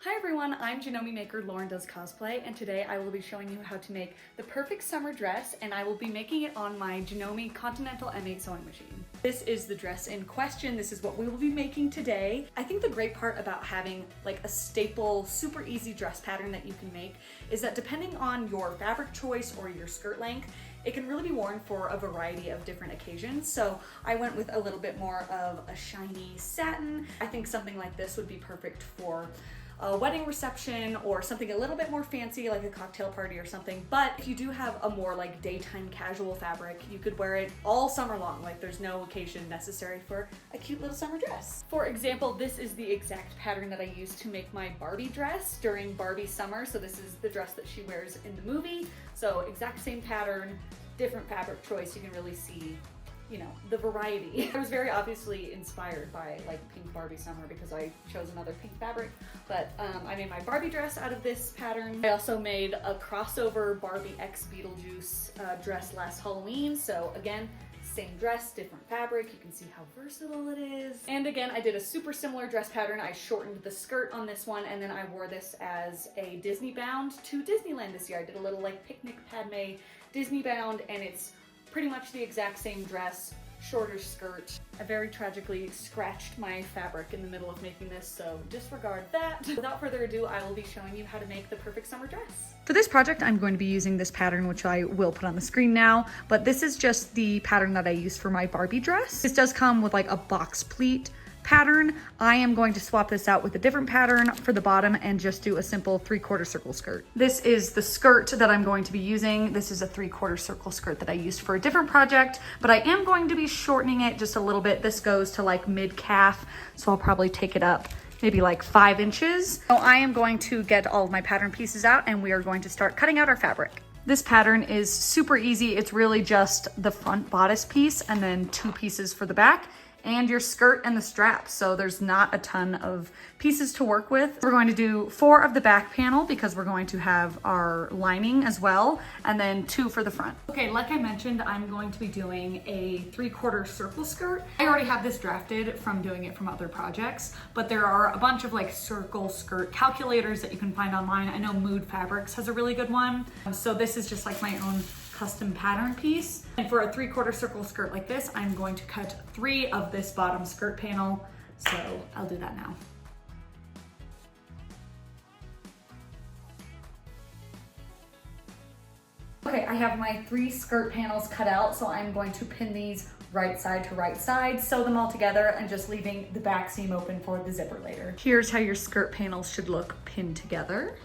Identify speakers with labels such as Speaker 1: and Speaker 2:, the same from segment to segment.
Speaker 1: Hi everyone, I'm Janome maker Lauren Does Cosplay, and today I will be showing you how to make the perfect summer dress, and I will be making it on my Janome Continental M8 sewing machine. This is the dress in question. This is what we will be making today. I think the great part about having like a staple, super easy dress pattern that you can make is that depending on your fabric choice or your skirt length, it can really be worn for a variety of different occasions. So I went with a little bit more of a shiny satin. I think something like this would be perfect for a wedding reception or something a little bit more fancy like a cocktail party or something. But if you do have a more like daytime casual fabric, you could wear it all summer long. Like there's no occasion necessary for a cute little summer dress. For example, this is the exact pattern that I used to make my Barbie dress during Barbie summer. So this is the dress that she wears in the movie. So exact same pattern, different fabric choice. You can really see, you know, the variety. I was very obviously inspired by like pink Barbie summer because I chose another pink fabric, but I made my Barbie dress out of this pattern. I also made a crossover Barbie x Beetlejuice dress last Halloween. So again, same dress, different fabric. You can see how versatile it is. And again, I did a super similar dress pattern. I shortened the skirt on this one, and then I wore this as a Disney bound to Disneyland this year. I did a little like picnic Padme Disney bound, and it's pretty much the exact same dress, shorter skirt. I very tragically scratched my fabric in the middle of making this, so disregard that. Without further ado, I will be showing you how to make the perfect summer dress. For this project, I'm going to be using this pattern, which I will put on the screen now, but this is just the pattern that I used for my Barbie dress. This does come with like a box pleat pattern. I am going to swap this out with a different pattern for the bottom and just do a simple 3/4 circle skirt. This is the skirt that I'm going to be using. This is a 3/4 circle skirt that I used for a different project, but I am going to be shortening it just a little bit. This goes to like mid calf, so I'll probably take it up maybe like 5 inches. So I am going to get all of my pattern pieces out and we are going to start cutting out our fabric. This pattern is super easy. It's really just the front bodice piece and then 2 pieces for the back and your skirt and the straps. So there's not a ton of pieces to work with. We're going to do 4 of the back panel because we're going to have our lining as well, and then 2 for the front. Okay, like I mentioned, I'm going to be doing a 3/4 circle skirt. I already have this drafted from doing it from other projects, but there are a bunch of like circle skirt calculators that you can find online. I know Mood Fabrics has a really good one. So this is just like my own custom pattern piece. And for a 3/4 circle skirt like this, I'm going to cut 3 of this bottom skirt panel. So I'll do that now. Okay, I have my 3 skirt panels cut out, so I'm going to pin these right side to right side, sew them all together, and just leaving the back seam open for the zipper later. Here's how your skirt panels should look pinned together.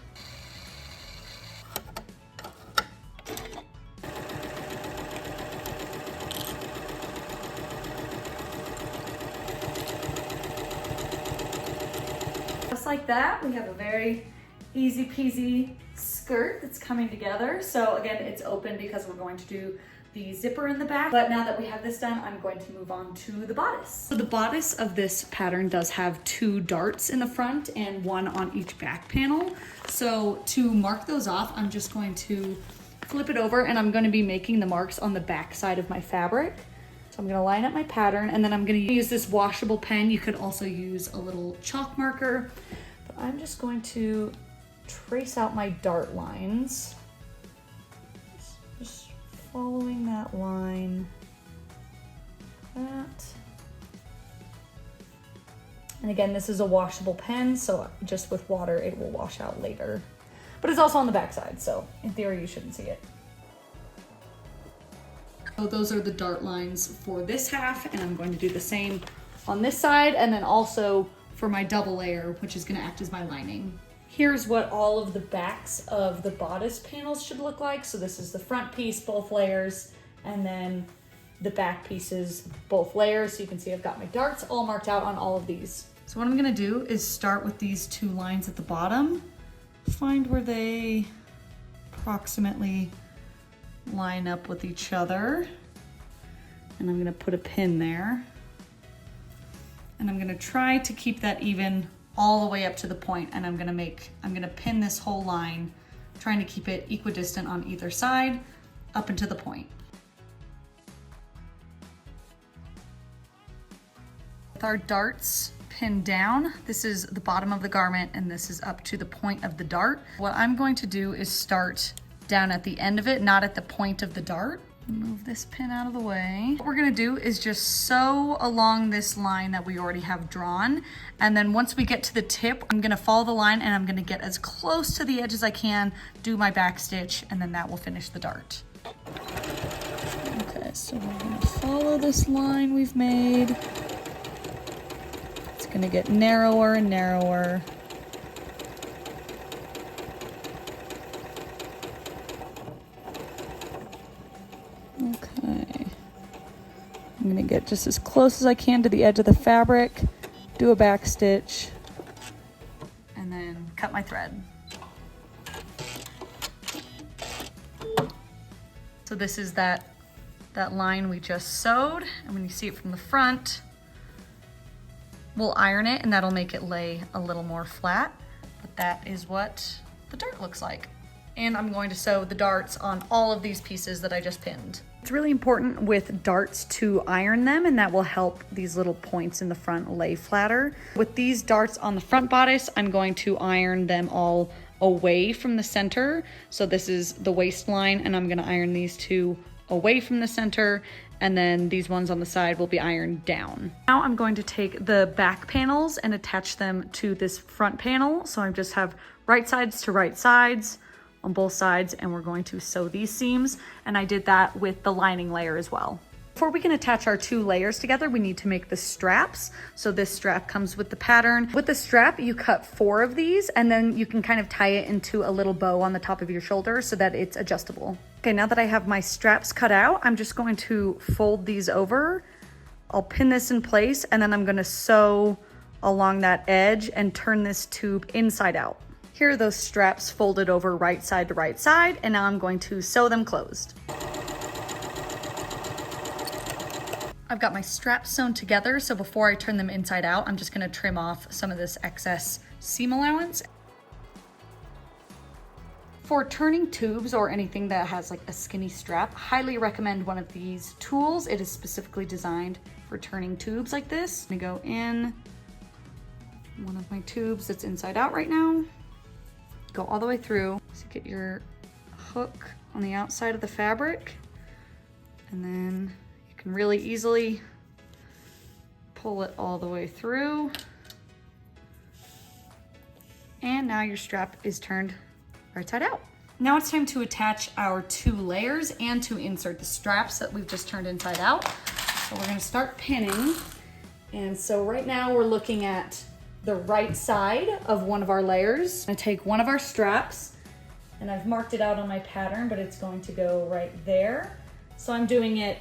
Speaker 1: Just like that, we have a very easy peasy skirt that's coming together. So again, it's open because we're going to do the zipper in the back. But now that we have this done, I'm going to move on to the bodice. So the bodice of this pattern does have 2 darts in the front and 1 on each back panel. So to mark those off, I'm just going to flip it over and I'm going to be making the marks on the back side of my fabric. So I'm gonna line up my pattern and then I'm gonna use this washable pen. You could also use a little chalk marker, but I'm just going to trace out my dart lines. Just following that line, that. And again, this is a washable pen, so just with water, it will wash out later. But it's also on the back side, so in theory, you shouldn't see it. So those are the dart lines for this half, and I'm going to do the same on this side, and then also for my double layer, which is going to act as my lining. Here's what all of the backs of the bodice panels should look like. So this is the front piece, both layers, and then the back pieces, both layers. So you can see I've got my darts all marked out on all of these. So what I'm going to do is start with these 2 lines at the bottom, find where they approximately line up with each other, and I'm gonna put a pin there, and I'm gonna try to keep that even all the way up to the point, and I'm gonna pin this whole line, trying to keep it equidistant on either side up into the point. With our darts pinned down. This is the bottom of the garment and this is up to the point of the dart. What I'm going to do is start down at the end of it, not at the point of the dart. Move this pin out of the way. What we're gonna do is just sew along this line that we already have drawn. And then once we get to the tip, I'm gonna follow the line and I'm gonna get as close to the edge as I can, do my back stitch, and then that will finish the dart. Okay, so we're gonna follow this line we've made. It's gonna get narrower and narrower. Okay, I'm gonna get just as close as I can to the edge of the fabric, do a back stitch, and then cut my thread. So this is that line we just sewed, and when you see it from the front, we'll iron it and that'll make it lay a little more flat, but that is what the dart looks like. And I'm going to sew the darts on all of these pieces that I just pinned. It's really important with darts to iron them, and that will help these little points in the front lay flatter. With these darts on the front bodice, I'm going to iron them all away from the center. So this is the waistline, and I'm gonna iron these two away from the center, and then these ones on the side will be ironed down. Now I'm going to take the back panels and attach them to this front panel. So I just have right sides to right sides on both sides, and we're going to sew these seams, and I did that with the lining layer as well. Before we can attach our two layers together, we need to make the straps. So this strap comes with the pattern. With the strap, you cut 4 of these, and then you can kind of tie it into a little bow on the top of your shoulder so that it's adjustable. Okay, now that I have my straps cut out, I'm just going to fold these over. I'll pin this in place, and then I'm gonna sew along that edge and turn this tube inside out. Here are those straps folded over right side to right side, and now I'm going to sew them closed. I've got my straps sewn together, so before I turn them inside out, I'm just gonna trim off some of this excess seam allowance. For turning tubes or anything that has like a skinny strap, highly recommend one of these tools. It is specifically designed for turning tubes like this. I'm gonna go in one of my tubes that's inside out right now. Go all the way through. So get your hook on the outside of the fabric, and then you can really easily pull it all the way through. And now your strap is turned right side out. Now it's time to attach our 2 layers and to insert the straps that we've just turned inside out. So we're gonna start pinning. And so right now we're looking at the right side of one of our layers. I'm gonna take one of our straps, and I've marked it out on my pattern, but it's going to go right there. So I'm doing it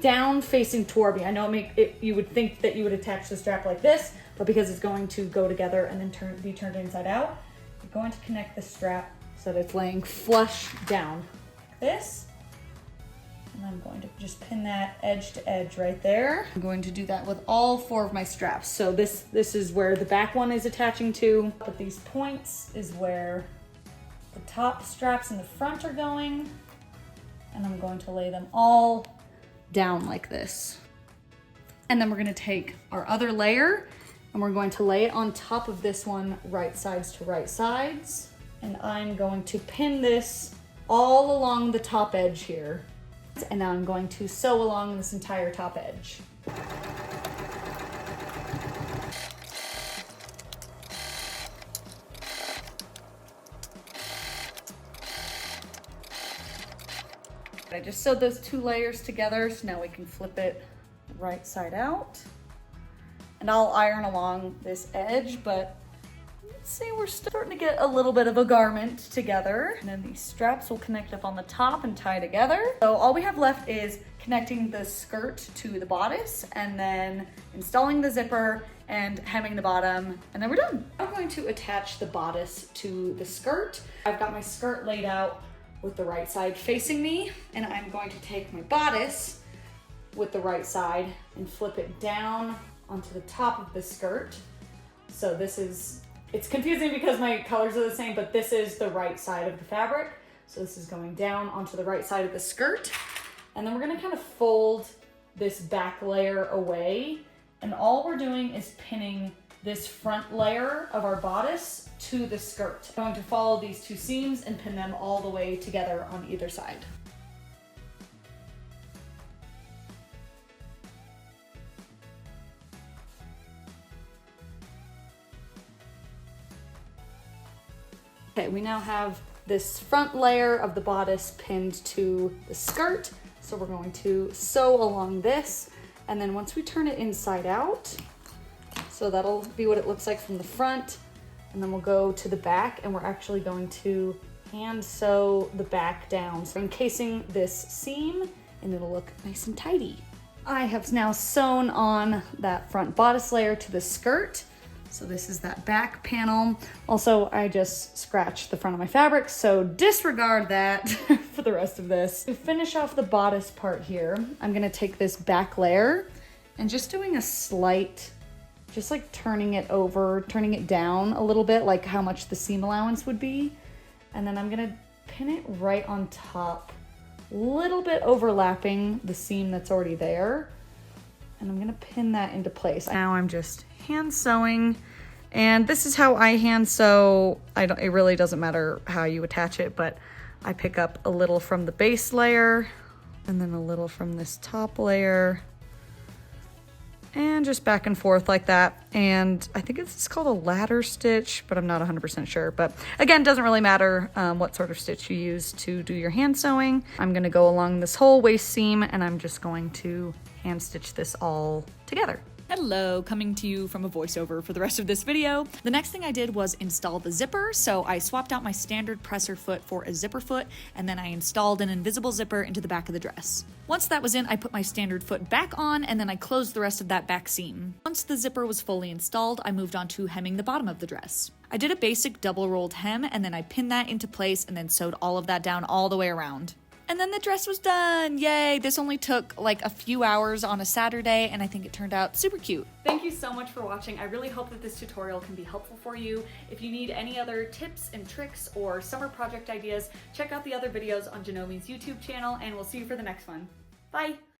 Speaker 1: down facing toward me. I know you would think that you would attach the strap like this, but because it's going to go together and then be turned inside out, you're going to connect the strap so that it's laying flush down like this. And I'm going to just pin that edge to edge right there. I'm going to do that with all 4 of my straps. So this is where the back one is attaching to, but these points is where the top straps in the front are going. And I'm going to lay them all down like this. And then we're gonna take our other layer and we're going to lay it on top of this one, right sides to right sides. And I'm going to pin this all along the top edge here. And now I'm going to sew along this entire top edge. I just sewed those 2 layers together, so now we can flip it right side out. And I'll iron along this edge, but let's see, we're starting to get a little bit of a garment together. And then these straps will connect up on the top and tie together. So all we have left is connecting the skirt to the bodice, and then installing the zipper and hemming the bottom, and then we're done. I'm going to attach the bodice to the skirt. I've got my skirt laid out with the right side facing me, and I'm going to take my bodice with the right side and flip it down onto the top of the skirt. So it's confusing because my colors are the same, but this is the right side of the fabric. So this is going down onto the right side of the skirt. And then we're gonna kind of fold this back layer away And all we're doing is pinning this front layer of our bodice to the skirt. I'm going to follow these two seams and pin them all the way together on either side. Okay, we now have this front layer of the bodice pinned to the skirt. So we're going to sew along this, and then once we turn it inside out, so that'll be what it looks like from the front, and then we'll go to the back and we're actually going to hand sew the back down. So encasing this seam and it'll look nice and tidy. I have now sewn on that front bodice layer to the skirt. So this is that back panel. Also, I just scratched the front of my fabric, so disregard that for the rest of this. To finish off the bodice part here, I'm gonna take this back layer and just doing a slight, just like turning it over, turning it down a little bit, like how much the seam allowance would be. And then I'm gonna pin it right on top, a little bit overlapping the seam that's already there. And I'm gonna pin that into place. Now I'm just hand sewing, and this is how I hand sew. It really doesn't matter how you attach it, but I pick up a little from the base layer and then a little from this top layer and just back and forth like that. And I think it's called a ladder stitch, but I'm not 100% sure. But again, doesn't really matter what sort of stitch you use to do your hand sewing. I'm gonna go along this whole waist seam and I'm just going to hand stitch this all together.
Speaker 2: Hello, coming to you from a voiceover for the rest of this video. The next thing I did was install the zipper, so I swapped out my standard presser foot for a zipper foot, and then I installed an invisible zipper into the back of the dress. Once that was in, I put my standard foot back on, and then I closed the rest of that back seam. Once the zipper was fully installed, I moved on to hemming the bottom of the dress. I did a basic double rolled hem, and then I pinned that into place and then sewed all of that down all the way around. And then the dress was done, yay! This only took like a few hours on a Saturday, and I think it turned out super cute.
Speaker 1: Thank you so much for watching. I really hope that this tutorial can be helpful for you. If you need any other tips and tricks or summer project ideas, check out the other videos on Janome's YouTube channel, and we'll see you for the next one. Bye!